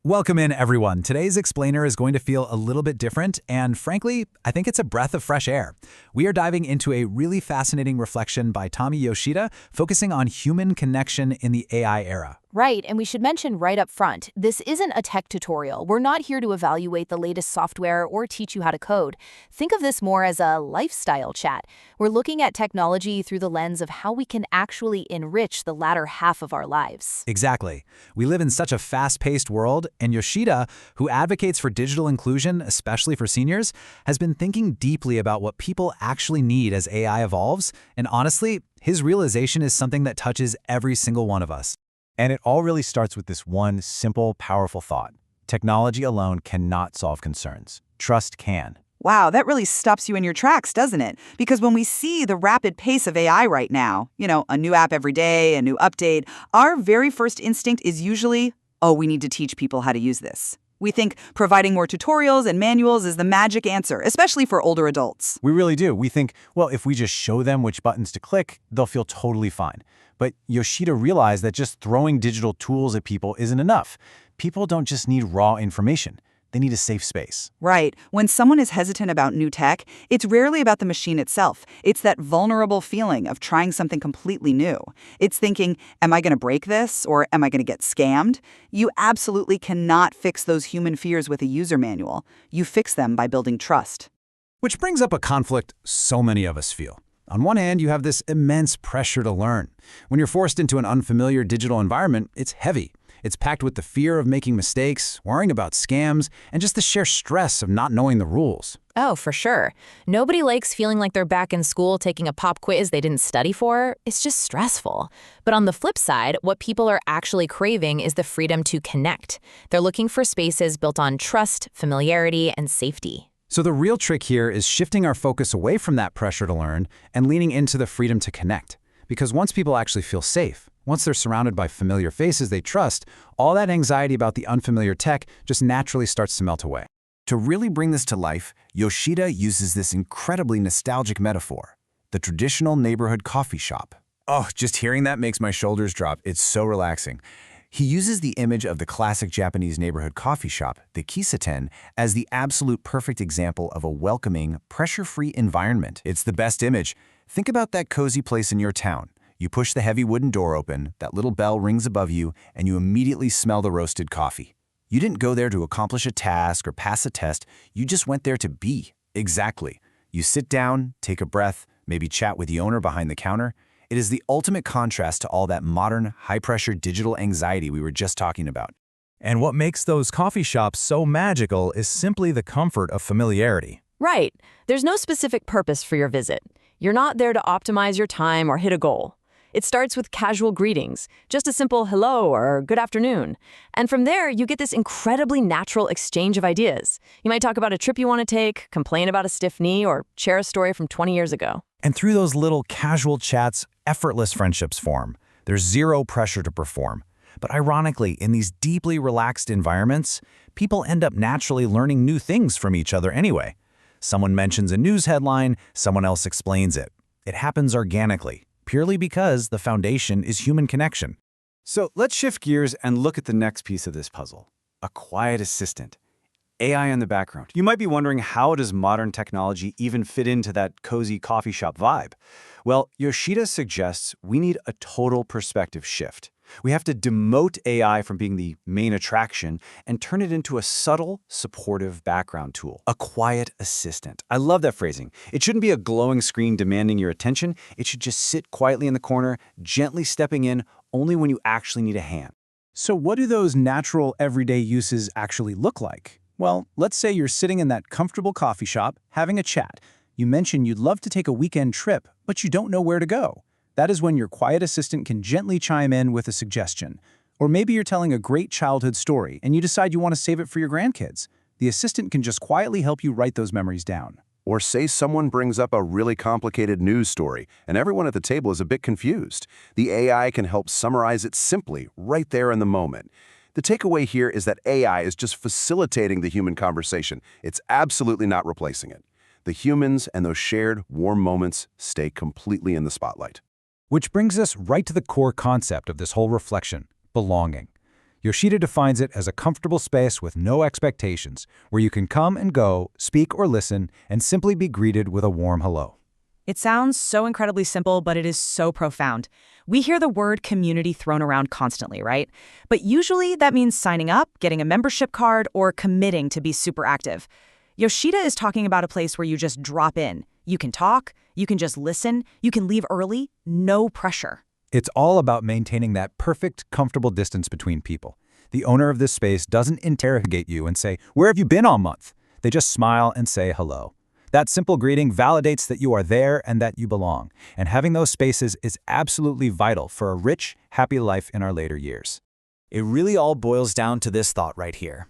Welcome in, everyone. Today's explainer is going to feel a little bit different, and frankly, I think it's a breath of fresh air. We are diving into a really fascinating reflection by Tommy Yoshida, focusing on human connection in the AI era. Right, and we should mention right up front, this isn't a tech tutorial. We're not here to evaluate the latest software or teach you how to code. Think of this more as a lifestyle chat. We're looking at technology through the lens of how we can actually enrich the latter half of our lives. Exactly. We live in such a fast-paced world, and Yoshida, who advocates for digital inclusion, especially for seniors, has been thinking deeply about what people actually need as AI evolves, and honestly, his realization is something that touches every single one of us. And it all really starts with this one simple, powerful thought. Technology alone cannot solve concerns. Trust can. Wow, that really stops you in your tracks, doesn't it? Because when we see the rapid pace of AI right now, a new app every day, a new update, our very first instinct is usually, oh, we need to teach people how to use this. We think providing more tutorials and manuals is the magic answer, especially for older adults. We really do. We think, well, if we just show them which buttons to click, they'll feel totally fine. But Yoshida realized that just throwing digital tools at people isn't enough. People don't just need raw information. They need a safe space. Right. When someone is hesitant about new tech, it's rarely about the machine itself. It's that vulnerable feeling of trying something completely new. It's thinking, am I going to break this or am I going to get scammed? You absolutely cannot fix those human fears with a user manual. You fix them by building trust. Which brings up a conflict so many of us feel. On one hand, you have this immense pressure to learn. When you're forced into an unfamiliar digital environment, it's heavy. It's packed with the fear of making mistakes, worrying about scams, and just the sheer stress of not knowing the rules. Oh, for sure. Nobody likes feeling like they're back in school taking a pop quiz they didn't study for. It's just stressful. But on the flip side, what people are actually craving is the freedom to connect. They're looking for spaces built on trust, familiarity, and safety. So the real trick here is shifting our focus away from that pressure to learn and leaning into the freedom to connect. Because once people actually feel safe, once they're surrounded by familiar faces they trust, all that anxiety about the unfamiliar tech just naturally starts to melt away. To really bring this to life, Yoshida uses this incredibly nostalgic metaphor, the traditional neighborhood coffee shop. Oh, just hearing that makes my shoulders drop. It's so relaxing. He uses the image of the classic Japanese neighborhood coffee shop, the Kisaten, as the absolute perfect example of a welcoming, pressure-free environment. It's the best image. Think about that cozy place in your town. You push the heavy wooden door open, that little bell rings above you, and you immediately smell the roasted coffee. You didn't go there to accomplish a task or pass a test. You just went there to be. Exactly. You sit down, take a breath, maybe chat with the owner behind the counter. It is the ultimate contrast to all that modern, high-pressure digital anxiety we were just talking about. And what makes those coffee shops so magical is simply the comfort of familiarity. Right. There's no specific purpose for your visit. You're not there to optimize your time or hit a goal. It starts with casual greetings, just a simple hello or good afternoon. And from there, you get this incredibly natural exchange of ideas. You might talk about a trip you want to take, complain about a stiff knee, or share a story from 20 years ago. And through those little casual chats, effortless friendships form. There's zero pressure to perform. But ironically, in these deeply relaxed environments, people end up naturally learning new things from each other anyway. Someone mentions a news headline, someone else explains it. It happens organically, purely because the foundation is human connection. So let's shift gears and look at the next piece of this puzzle, a quiet assistant. AI in the background. You might be wondering, how does modern technology even fit into that cozy coffee shop vibe? Well, Yoshida suggests we need a total perspective shift. We have to demote AI from being the main attraction and turn it into a subtle, supportive background tool, a quiet assistant. I love that phrasing. It shouldn't be a glowing screen demanding your attention. It should just sit quietly in the corner, gently stepping in only when you actually need a hand. So what do those natural, everyday uses actually look like? Well, let's say you're sitting in that comfortable coffee shop, having a chat. You mention you'd love to take a weekend trip, but you don't know where to go. That is when your quiet assistant can gently chime in with a suggestion. Or maybe you're telling a great childhood story and you decide you want to save it for your grandkids. The assistant can just quietly help you write those memories down. Or say someone brings up a really complicated news story and everyone at the table is a bit confused. The AI can help summarize it simply, right there in the moment. The takeaway here is that AI is just facilitating the human conversation. It's absolutely not replacing it. The humans and those shared, warm moments stay completely in the spotlight. Which brings us right to the core concept of this whole reflection, belonging. Yoshida defines it as a comfortable space with no expectations, where you can come and go, speak or listen, and simply be greeted with a warm hello. It sounds so incredibly simple, but it is so profound. We hear the word community thrown around constantly, right? But usually that means signing up, getting a membership card, or committing to be super active. Yoshida is talking about a place where you just drop in. You can talk, you can just listen, you can leave early, no pressure. It's all about maintaining that perfect, comfortable distance between people. The owner of this space doesn't interrogate you and say, "Where have you been all month?" They just smile and say hello. That simple greeting validates that you are there and that you belong, and having those spaces is absolutely vital for a rich, happy life in our later years. It really all boils down to this thought right here.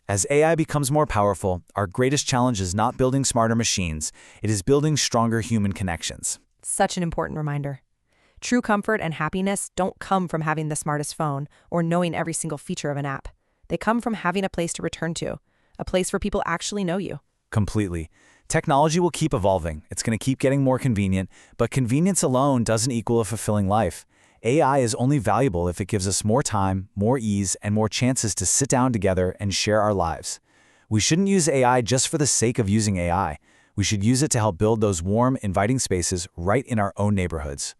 As AI becomes more powerful, our greatest challenge is not building smarter machines, it is building stronger human connections. Such an important reminder. True comfort and happiness don't come from having the smartest phone or knowing every single feature of an app. They come from having a place to return to, a place where people actually know you. Completely. Technology will keep evolving. It's going to keep getting more convenient, but convenience alone doesn't equal a fulfilling life. AI is only valuable if it gives us more time, more ease, and more chances to sit down together and share our lives. We shouldn't use AI just for the sake of using AI. We should use it to help build those warm, inviting spaces right in our own neighborhoods.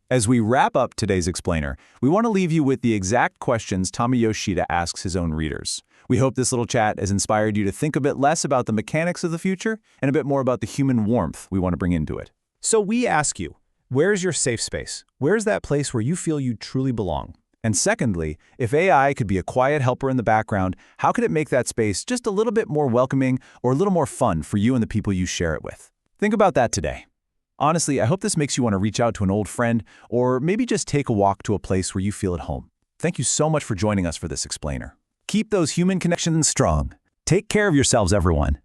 As we wrap up today's explainer, we want to leave you with the exact questions Tommy Yoshida asks his own readers. We hope this little chat has inspired you to think a bit less about the mechanics of the future and a bit more about the human warmth we want to bring into it. So we ask you, where's your safe space? Where's that place where you feel you truly belong? And secondly, if AI could be a quiet helper in the background, how could it make that space just a little bit more welcoming or a little more fun for you and the people you share it with? Think about that today. Honestly, I hope this makes you want to reach out to an old friend or maybe just take a walk to a place where you feel at home. Thank you so much for joining us for this explainer. Keep those human connections strong. Take care of yourselves, everyone.